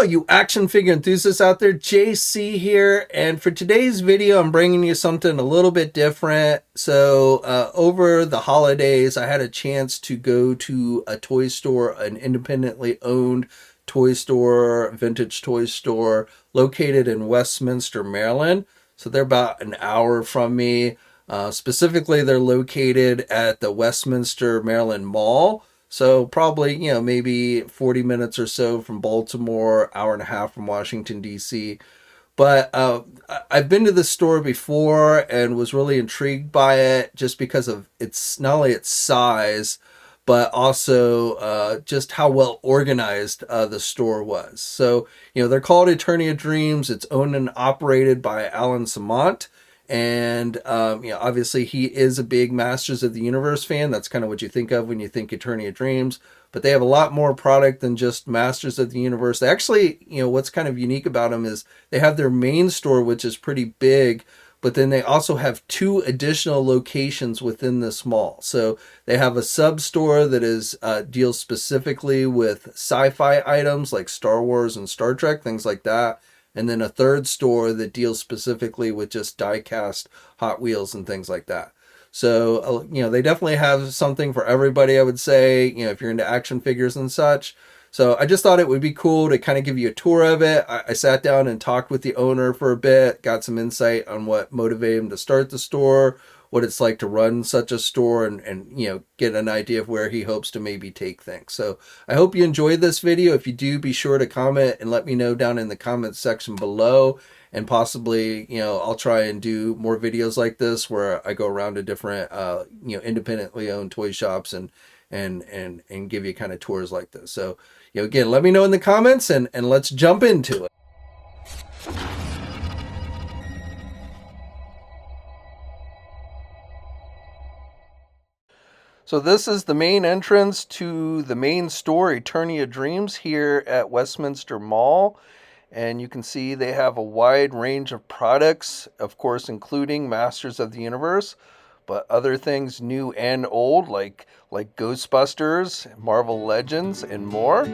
Oh, you action figure enthusiasts out there, JC here, and for today's video I'm bringing you something a little bit different. So over the holidays I had a chance to go to a toy store, an independently owned toy store, vintage toy store located in Westminster, Maryland. So they're about an hour from me. Specifically, they're located at the Westminster, Maryland Mall. So probably, maybe 40 minutes or so from Baltimore, hour and a half from Washington, D.C. But I've been to this store before and was really intrigued by it just because of its, not only its size, but also just how well organized the store was. So, they're called Eternia Dreams. It's owned and operated by Allan Semiont. And, obviously he is a big Masters of the Universe fan. That's kind of what you think of when you think Eternia Dreams. But they have a lot more product than just Masters of the Universe. They actually, what's kind of unique about them is they have their main store, which is pretty big. But then they also have 2 additional locations within this mall. So they have a sub-store that is deals specifically with sci-fi items like Star Wars and Star Trek, things like that. And then a third store that deals specifically with just die-cast Hot Wheels and things like that. So, they definitely have something for everybody, I would say, if you're into action figures and such. So I just thought it would be cool to kind of give you a tour of it. I sat down and talked with the owner for a bit, got some insight on what motivated him to start the store, what it's like to run such a store, and get an idea of where he hopes to maybe take things. So I hope you enjoyed this video. If you do, be sure to comment and let me know down in the comments section below. And possibly, I'll try and do more videos like this where I go around to different, independently owned toy shops and give you kind of tours like this. So, again, let me know in the comments and let's jump into it. So this is the main entrance to the main store, Eternia Dreams, here at Westminster Mall. And you can see they have a wide range of products, of course, including Masters of the Universe, but other things new and old, like Ghostbusters, Marvel Legends, and more.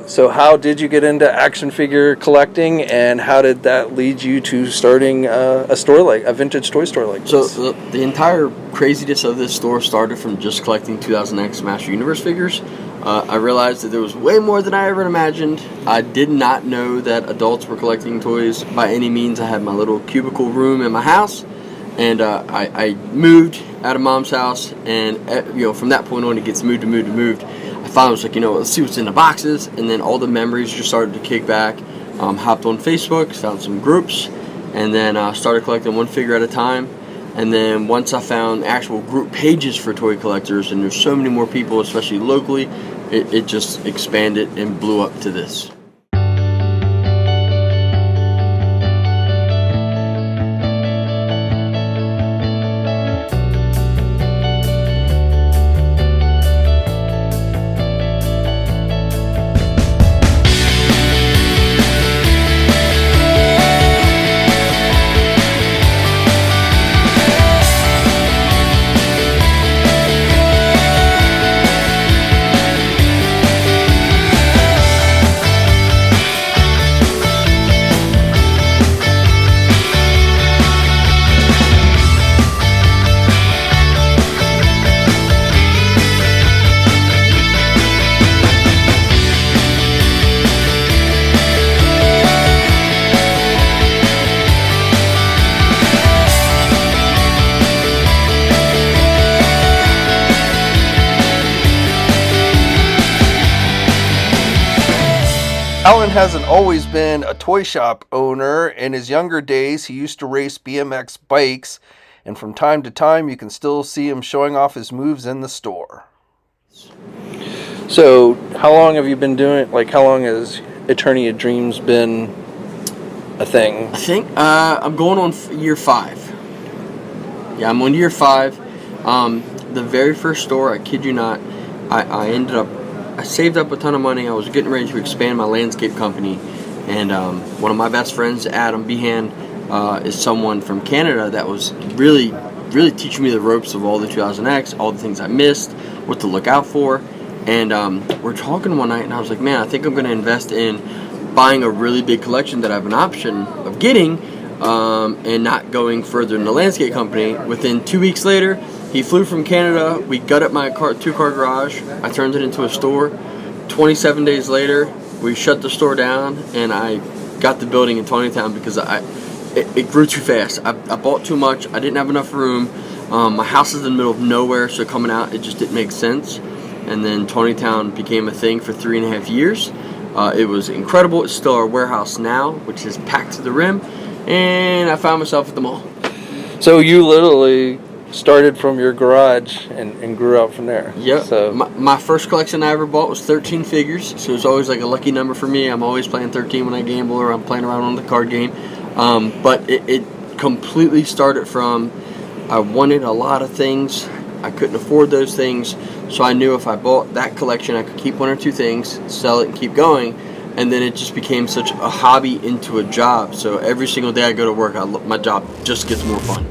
So how did you get into action figure collecting, and how did that lead you to starting a store, like a vintage toy store like this? So the entire craziness of this store started from just collecting 2000X Master Universe figures. I realized that there was way more than I ever imagined. I did not know that adults were collecting toys by any means. I had my little cubicle room in my house, and I moved out of mom's house, and from that point on, it gets moved. I finally was like, let's see what's in the boxes, and then all the memories just started to kick back. Hopped on Facebook, found some groups, and then started collecting one figure at a time. And then once I found actual group pages for toy collectors, and there's so many more people, especially locally, it just expanded and blew up to this. Allan hasn't always been a toy shop owner. In his younger days, he used to race BMX bikes, and from time to time, you can still see him showing off his moves in the store. So, how long have you been doing, like, how long has Eternia Dreams been a thing? I think I'm going on year 5. Yeah, I'm on year 5. The very first store, I kid you not, I saved up a ton of money. I was getting ready to expand my landscape company, and one of my best friends, Adam Behan, is someone from Canada that was really teaching me the ropes of all the 2000X, all the things I missed, what to look out for. And we're talking one night, and I was like, man, I think I'm going to invest in buying a really big collection that I have an option of getting, and not going further in the landscape company. Within 2 weeks later, he flew from Canada. We gutted my 2-car garage. I turned it into a store. 27 days later, we shut the store down, and I got the building in Tonytown because it grew too fast. I bought too much. I didn't have enough room. My house is in the middle of nowhere, so coming out, it just didn't make sense. And then Tonytown became a thing for 3.5 years. It was incredible. It's still our warehouse now, which is packed to the rim. And I found myself at the mall. So you literally started from your garage and grew out from there. Yep. So my first collection I ever bought was 13 figures, so it's always like a lucky number for me. I'm always playing 13 when I gamble, or I'm playing around on the card game. But it completely started from, I wanted a lot of things. I couldn't afford those things, so I knew if I bought that collection, I could keep 1 or 2 things, sell it, and keep going. And then it just became such a hobby into a job. So every single day I go to work, my job just gets more fun.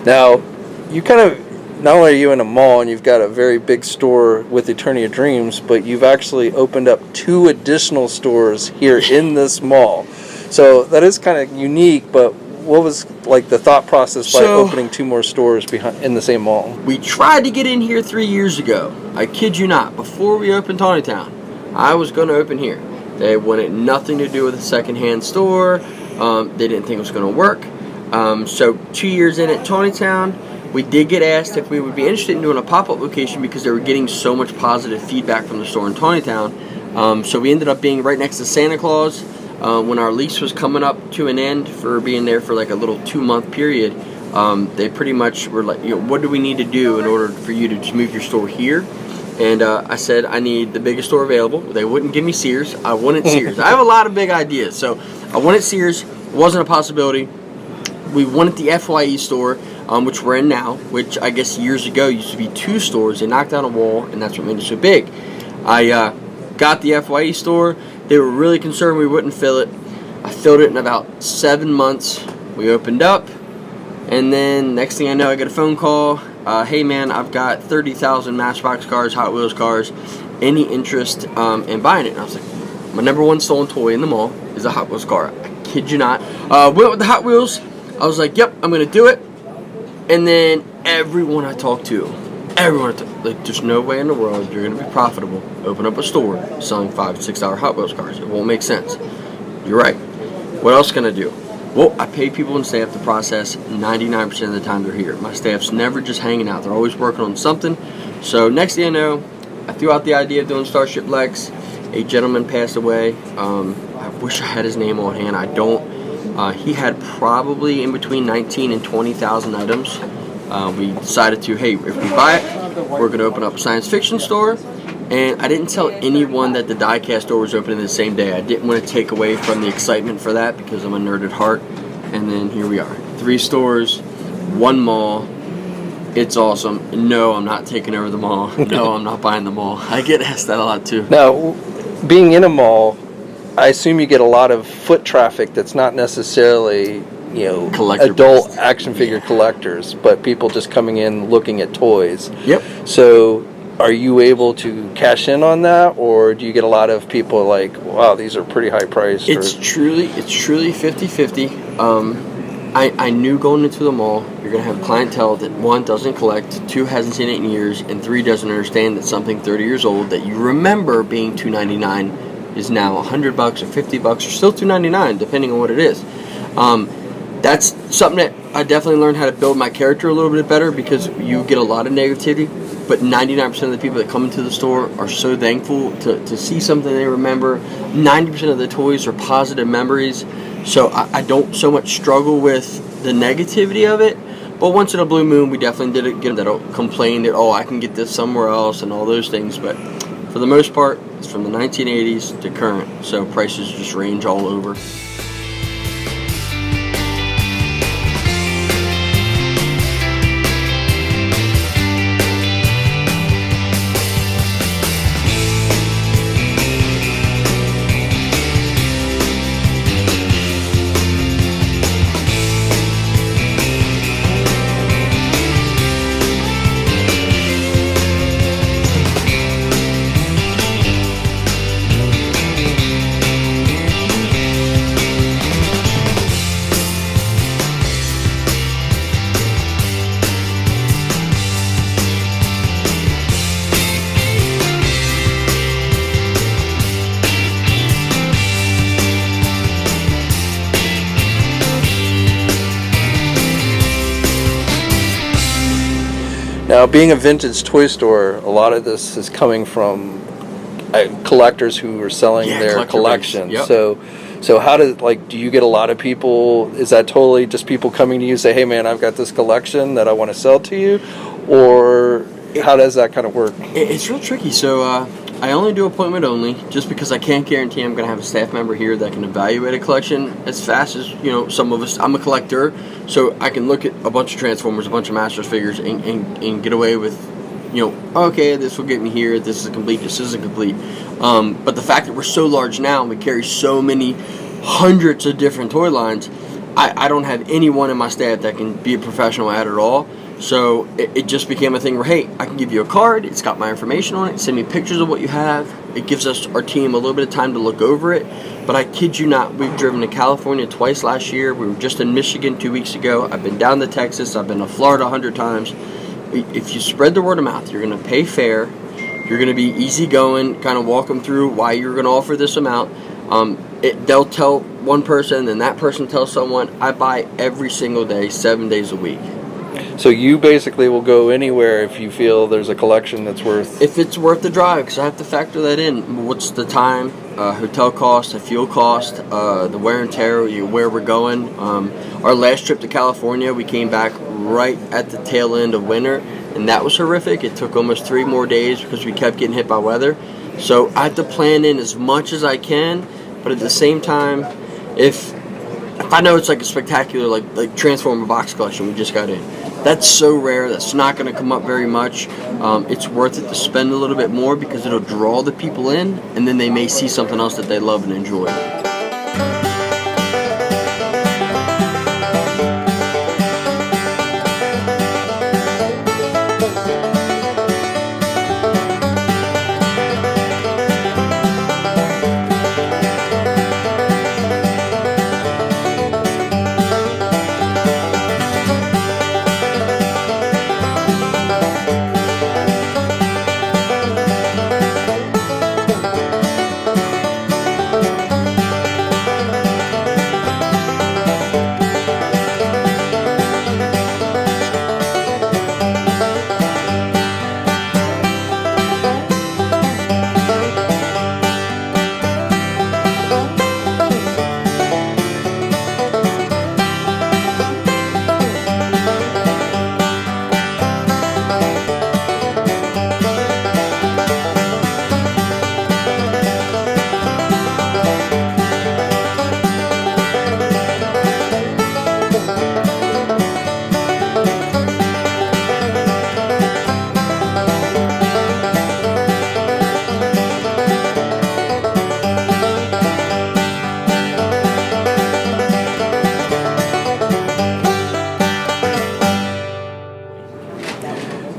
now, you kind of, not only are you in a mall and you've got a very big store with Eternia Dreams, but you've actually opened up 2 additional stores here in this mall. So that is kind of unique, but what was like the thought process by opening 2 more stores in the same mall? We tried to get in here 3 years ago. I kid you not. Before we opened Tonytown, I was going to open here. They wanted nothing to do with a secondhand store. They didn't think it was going to work. So 2 years in at Tonytown, we did get asked if we would be interested in doing a pop-up location because they were getting so much positive feedback from the store in Tonytown. So we ended up being right next to Santa Claus. When our lease was coming up to an end for being there for like a little 2-month period, they pretty much were like, what do we need to do in order for you to just move your store here? And I said, I need the biggest store available. They wouldn't give me Sears. I wanted Sears. I have a lot of big ideas. So I wanted Sears. Wasn't a possibility. We wanted the FYE store, which we're in now, which I guess years ago used to be 2 stores. They knocked down a wall, and that's what made it so big. I got the FYE store. They were really concerned we wouldn't fill it. I filled it in about 7 months. We opened up, and then next thing I know, I get a phone call. Hey man, I've got 30,000 Matchbox cars, Hot Wheels cars. Any interest in buying it? And I was like, my number 1 stolen toy in the mall is a Hot Wheels car. I kid you not. Went with the Hot Wheels. I was like, yep, I'm gonna do it. And then everyone I talked to, like, there's no way in the world you're gonna be profitable. Open up a store selling $5 to $6 Hot Wheels cars. It won't make sense. You're right. What else can I do? Well, I pay people and staff to process 99% of the time they're here. My staff's never just hanging out. They're always working on something. So next thing I know, I threw out the idea of doing Starship Lex. A gentleman passed away. I wish I had his name on hand. I don't. He had probably in between 19 and 20,000 items. We decided to, hey, if we buy it, we're going to open up a science fiction store. And I didn't tell anyone that the die-cast door was opening the same day. I didn't want to take away from the excitement for that because I'm a nerd at heart. And then here we are. 3 stores, 1 mall. It's awesome. No, I'm not taking over the mall. No, I'm not buying the mall. I get asked that a lot too. Now, being in a mall, I assume you get a lot of foot traffic that's not necessarily, adult action figure collectors, but people just coming in looking at toys. Yep. So, are you able to cash in on that, or do you get a lot of people like, wow, these are pretty high priced? It's truly 50-50. I knew going into the mall, you're going to have clientele that 1, doesn't collect, 2, hasn't seen it in years, and 3, doesn't understand that something 30 years old that you remember being $2.99 is now $100 or $50 or still $2.99, depending on what it is. That's something that I definitely learned how to build my character a little bit better, because you get a lot of negativity, but 99% of the people that come into the store are so thankful to see something they remember. 90% of the toys are positive memories. So I don't so much struggle with the negativity of it, but once in a blue moon, we definitely did get that'll complain that, I can get this somewhere else and all those things. But for the most part, it's from the 1980s to current, so prices just range all over. Now, being a vintage toy store, a lot of this is coming from collectors who are selling their collection. Yep. So how do you get a lot of people? Is that totally just people coming to you and say, hey man, I've got this collection that I want to sell to you? Or how does that kind of work? It's real tricky. So I only do appointment only, just because I can't guarantee I'm going to have a staff member here that can evaluate a collection as fast as, some of us. I'm a collector, so I can look at a bunch of Transformers, a bunch of Masters figures, and get away with, okay, this will get me here, this is complete, this isn't complete. But the fact that we're so large now and we carry so many hundreds of different toy lines, I don't have anyone in my staff that can be a professional at it all. So it just became a thing where, hey, I can give you a card, it's got my information on it, send me pictures of what you have. It gives our team a little bit of time to look over it. But I kid you not, we've driven to California twice last year. We were just in Michigan 2 weeks ago. I've been down to Texas. I've been to Florida 100 times. If you spread the word of mouth, you're going to pay fair. You're going to be easygoing, kind of walk them through why you're going to offer this amount. They'll tell one person, then that person tells someone. I buy every single day, 7 days a week. So you basically will go anywhere if you feel there's a collection that's worth... If it's worth the drive, because I have to factor that in. What's the time, hotel cost, the fuel cost, the wear and tear, where we're going. Our last trip to California, we came back right at the tail end of winter, and that was horrific. It took almost 3 more days because we kept getting hit by weather. So I have to plan in as much as I can, but at the same time, if I know it's like a spectacular, like Transformer box collection we just got in, that's so rare, that's not going to come up very much. It's worth it to spend a little bit more because it'll draw the people in, and then they may see something else that they love and enjoy.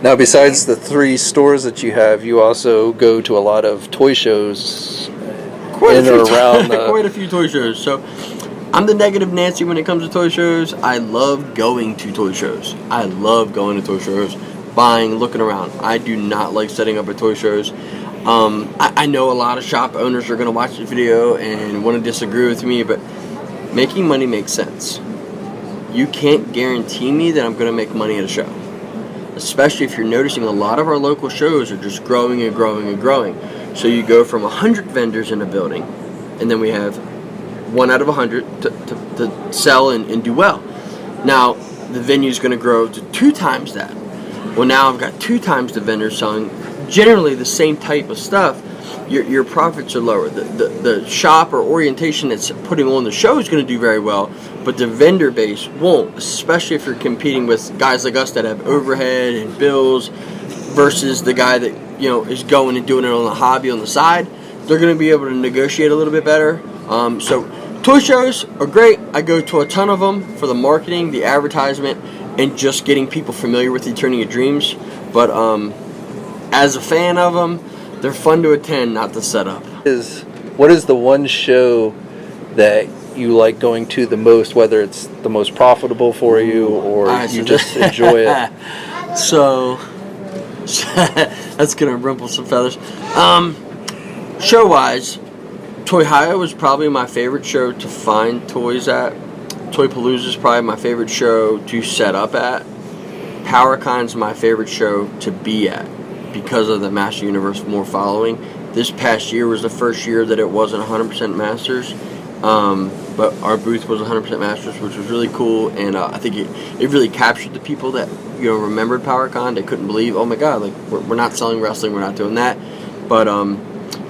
Now, besides the 3 stores that you have, you also go to a lot of toy shows Quite a few toy shows. So I'm the negative Nancy when it comes to toy shows. I love going to toy shows. I love going to toy shows, buying, looking around. I do not like setting up at toy shows. I know a lot of shop owners are going to watch this video and want to disagree with me, but making money makes sense. You can't guarantee me that I'm going to make money at a show, especially if you're noticing a lot of our local shows are just growing and growing and growing. So you go from 100 vendors in a building, and then we have 1 out of 100 to sell and do well. Now, the venue's going to grow to 2 times that. Well, now I've got 2 times the vendors selling generally the same type of stuff. Your profits are lower. The shop or orientation that's putting on the show is going to do very well, but the vendor base won't, especially if you're competing with guys like us that have overhead and bills versus the guy that is going and doing it on a hobby on the side. They're going to be able to negotiate a little bit better. So toy shows are great. I go to a ton of them for the marketing, the advertisement, and just getting people familiar with Eternia Dreams. But as a fan of them, they're fun to attend, not to set up. What is the one show that you like going to the most, whether it's the most profitable for you or you just enjoy it? So that's going to rumple some feathers. Show-wise, Toy Hio is probably my favorite show to find toys at. Toy Palooza is probably my favorite show to set up at. PowerCon's my favorite show to be at because of the Master Universe more following. This past year was the first year that it wasn't 100% Masters, but our booth was 100% Masters, which was really cool, and I think it really captured the people that remembered PowerCon. They couldn't believe, oh my god, like we're not selling wrestling, we're not doing that. But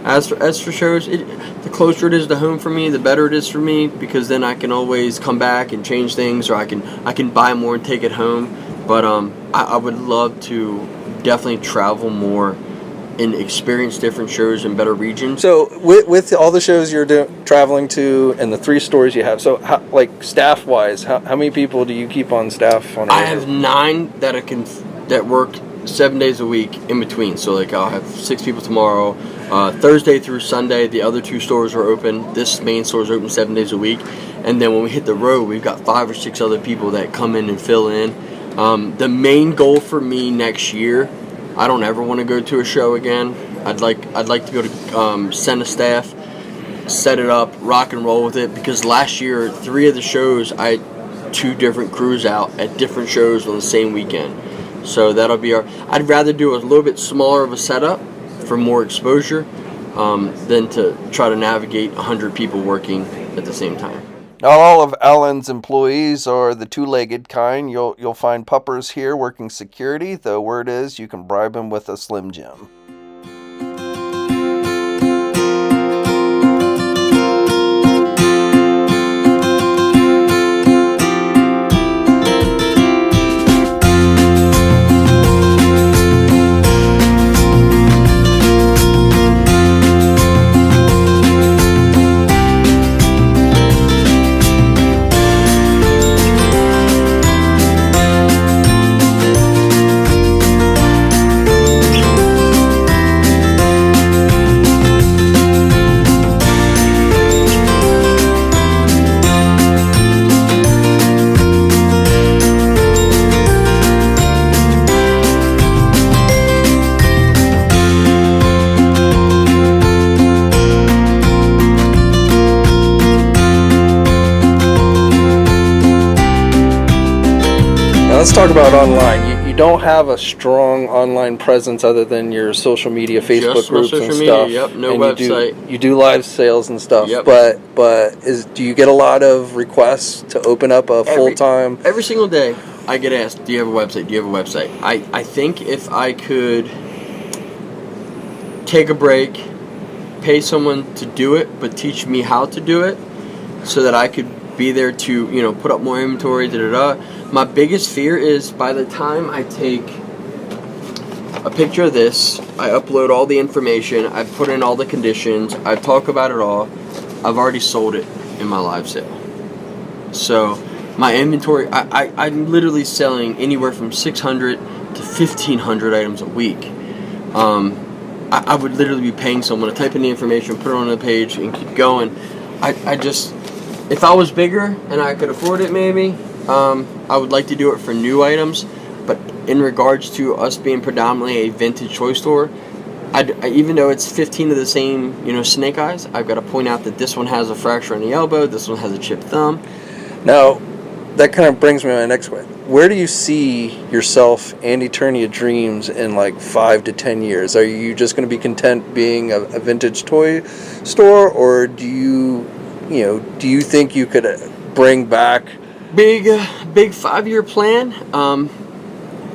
as for shows, the closer it is to home for me, the better it is for me, because then I can always come back and change things, or I can buy more and take it home. But I would love to definitely travel more and experience different shows in better regions. So with all the shows you're traveling to and the 3 stores you have, so how, like staff-wise, how many people do you keep on staff? I have 9 that work 7 days a week in between. So like I'll have 6 people tomorrow. Thursday through Sunday, the other 2 stores are open. This main store is open 7 days a week. And then when we hit the road, we've got 5 or 6 other people that come in and fill in. The main goal for me next year, I don't ever want to go to a show again. I'd like to go to send a staff, set it up, rock and roll with it, because last year 3 of the shows I had 2 different crews out at different shows on the same weekend. So that'll be I'd rather do a little bit smaller of a setup for more exposure than to try to navigate 100 people working at the same time. Not all of Allan's employees are the 2-legged kind. You'll find puppers here working security, though word is you can bribe them with a Slim Jim. Let's talk about online. You don't have a strong online presence other than your social media, Facebook just groups social and media, stuff. Yep, no and website. You do live sales and stuff. Yep. But do you get a lot of requests to open up a full-time? Every single day I get asked, do you have a website? Do you have a website? I think if I could take a break, pay someone to do it, but teach me how to do it so that I could be there to, put up more inventory, My biggest fear is by the time I take a picture of this, I upload all the information, I put in all the conditions, I talk about it all, I've already sold it in my live sale. So my inventory, I'm literally selling anywhere from $600 to to 1,500 items a week. I would literally be paying someone to type in the information, put it on the page, and keep going. I just, if I was bigger and I could afford it, maybe, I would like to do it for new items. But in regards to us being predominantly a vintage toy store, even though it's 15 of the same, snake eyes, I've got to point out that this one has a fracture on the elbow, this one has a chipped thumb. Now, that kind of brings me to my next question. Where do you see yourself and Eternia Dreams in like 5 to 10 years? Are you just going to be content being a vintage toy store, or do you think you could bring back big 5-year plan?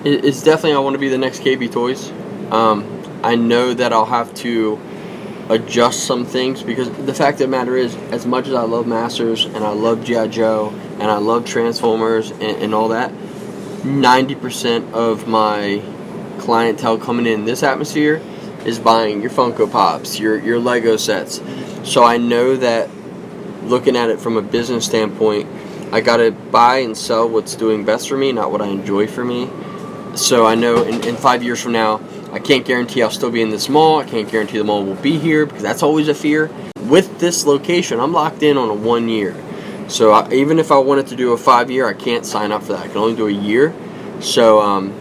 It's definitely, I want to be the next KB Toys. I know that I'll have to adjust some things, because the fact of the matter is, as much as I love Masters and I love G.I. Joe and I love Transformers and all that, 90% of my clientele coming in this atmosphere is buying your Funko Pops, your Lego sets. So I know that, looking at it from a business standpoint, I gotta buy and sell what's doing best for me, not what I enjoy for me. So I know in 5 years from now, I can't guarantee I'll still be in this mall. I can't guarantee the mall will be here, because that's always a fear. With this location, I'm locked in on a 1 year. So even if I wanted to do a 5-year, I can't sign up for that. I can only do a year. So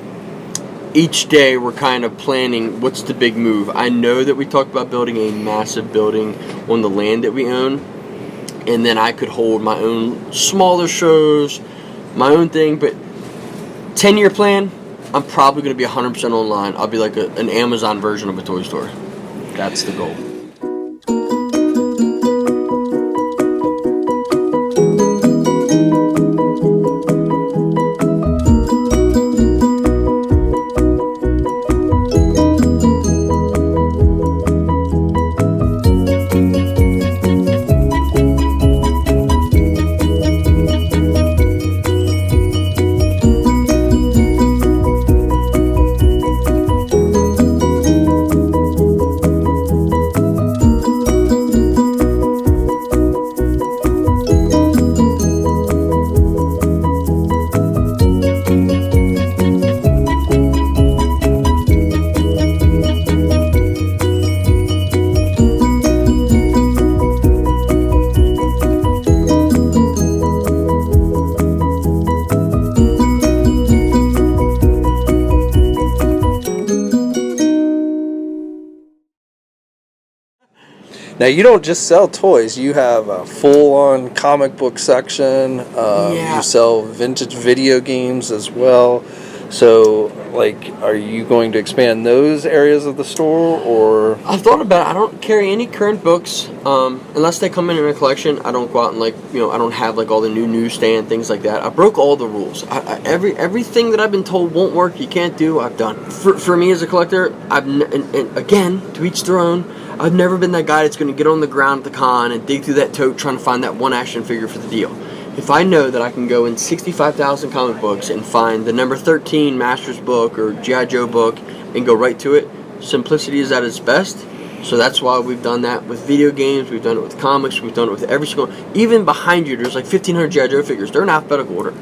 each day we're kind of planning what's the big move. I know that we talked about building a massive building on the land that we own, and then I could hold my own smaller shows, my own thing. But 10-year plan, I'm probably going to be 100% online. I'll be like an Amazon version of a toy store. That's the goal. Now, you don't just sell toys. You have a full-on comic book section. You sell vintage video games as well. So, are you going to expand those areas of the store, or? I've thought about it. I don't carry any current books. Unless they come in a collection, I don't go out and, I don't have, all the new newsstand, things like that. I broke all the rules. Everything that I've been told won't work, you can't do, I've done. For me as a collector, and again, to each their own, I've never been that guy that's going to get on the ground at the con and dig through that tote trying to find that one action figure for the deal. If I know that I can go in 65,000 comic books and find the number 13 Masters book or G.I. Joe book and go right to it, simplicity is at its best. So that's why we've done that with video games, we've done it with comics, we've done it with every single... Even behind you, there's 1,500 G.I. Joe figures. They're in alphabetical order.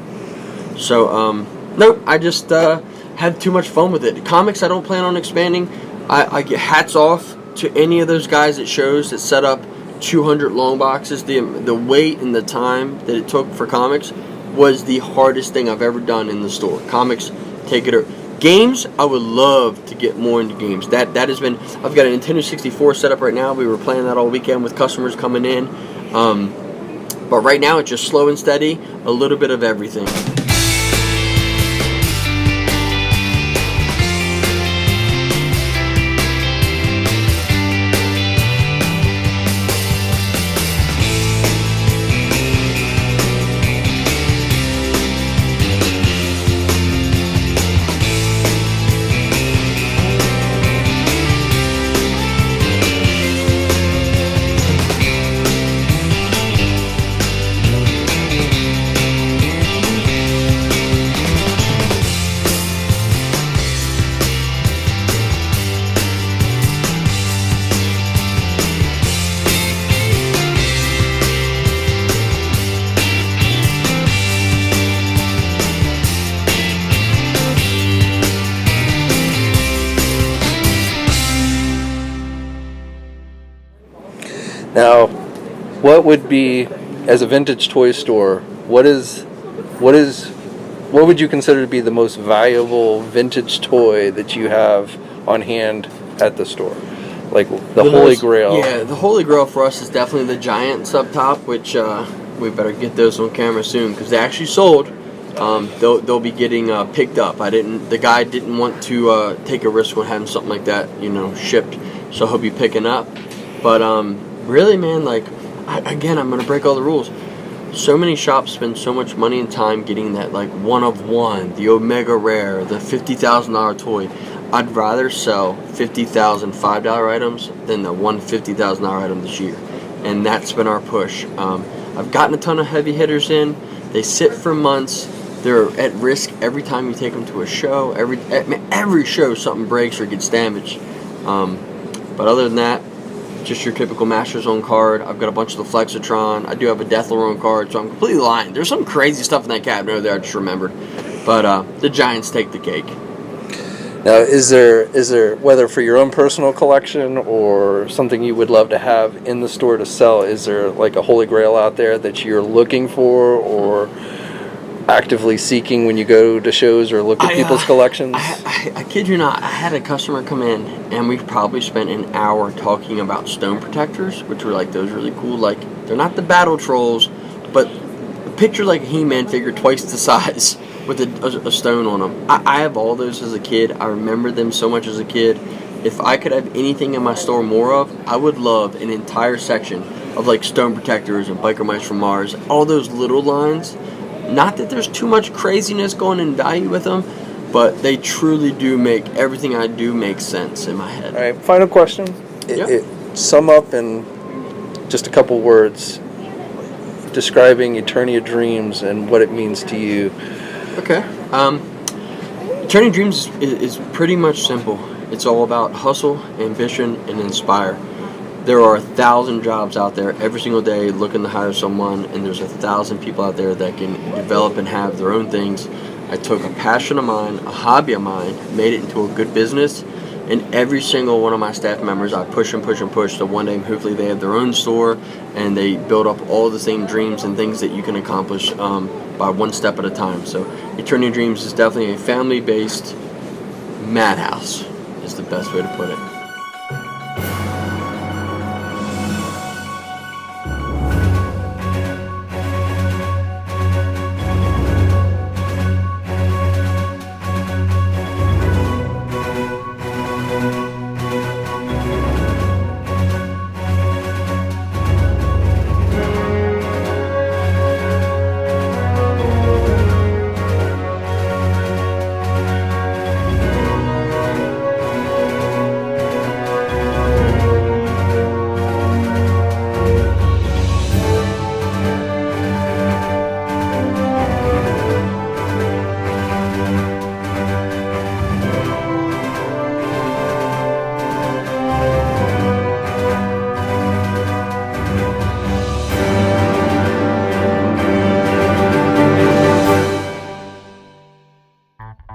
So, nope, I just had too much fun with it. Comics, I don't plan on expanding. I get hats off to any of those guys at shows that set up 200 long boxes. The wait and the time that it took for comics was the hardest thing I've ever done in the store. Comics, take it or... Games, I would love to get more into games. That has been... I've got a Nintendo 64 set up right now. We were playing that all weekend with customers coming in. But right now, it's just slow and steady, a little bit of everything. Now, what would be, as a vintage toy store, what would you consider to be the most valuable vintage toy that you have on hand at the store? Like the Holy Grail. Yeah, the Holy Grail for us is definitely the Giants up top, which we better get those on camera soon because they actually sold. They'll be getting picked up. The guy didn't want to take a risk on having something like that, shipped. So he'll be picking up. But really, man, I'm gonna break all the rules. So many shops spend so much money and time getting that one of one, the Omega Rare, the $50,000 toy. I'd rather sell 50,000 $5 items than the one $50,000 item this year, and that's been our push. I've gotten a ton of heavy hitters in. They sit for months. They're at risk every time you take them to a show. Every show something breaks or gets damaged. But other than that, just your typical Master Zone card. I've got a bunch of the Flexatron. I do have a Deathlerone card, so I'm completely lying. There's some crazy stuff in that cabinet over there I just remembered. But the Giants take the cake. Now, is there, whether for your own personal collection or something you would love to have in the store to sell, is there a Holy Grail out there that you're looking for or actively seeking when you go to shows or look at people's collections? I kid you not. I had a customer come in, and we probably spent an hour talking about stone protectors, which were those really cool. They're not the battle trolls, but picture a He-Man figure twice the size with a stone on them. I have all those as a kid. I remember them so much as a kid. If I could have anything in my store more of, I would love an entire section of stone protectors and biker mice from Mars. All those little lines. Not that there's too much craziness going in value with them, but they truly do make everything I do make sense in my head. All right, final question. Sum up in just a couple words describing Eternia Dreams and what it means to you. Okay. Eternia Dreams is pretty much simple. It's all about hustle, ambition, and inspire. There are 1,000 jobs out there every single day looking to hire someone, and there's 1,000 people out there that can develop and have their own things. I took a passion of mine, a hobby of mine, made it into a good business, and every single one of my staff members, I push and push and push, so one day hopefully they have their own store, and they build up all the same dreams and things that you can accomplish by one step at a time. So Eternia Dreams is definitely a family-based madhouse, is the best way to put it.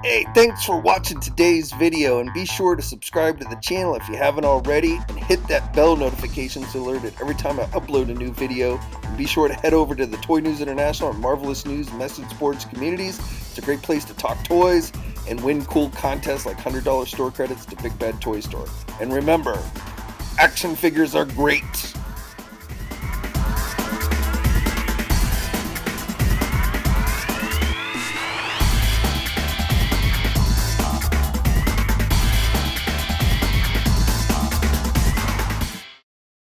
Hey, thanks for watching today's video, and be sure to subscribe to the channel if you haven't already, and hit that bell notification so alerted every time I upload a new video. And be sure to head over to the Toy News International and Marvelous News message boards communities. It's a great place to talk toys and win cool contests like $100 store credits to Big Bad Toy Store. And remember, action figures are great.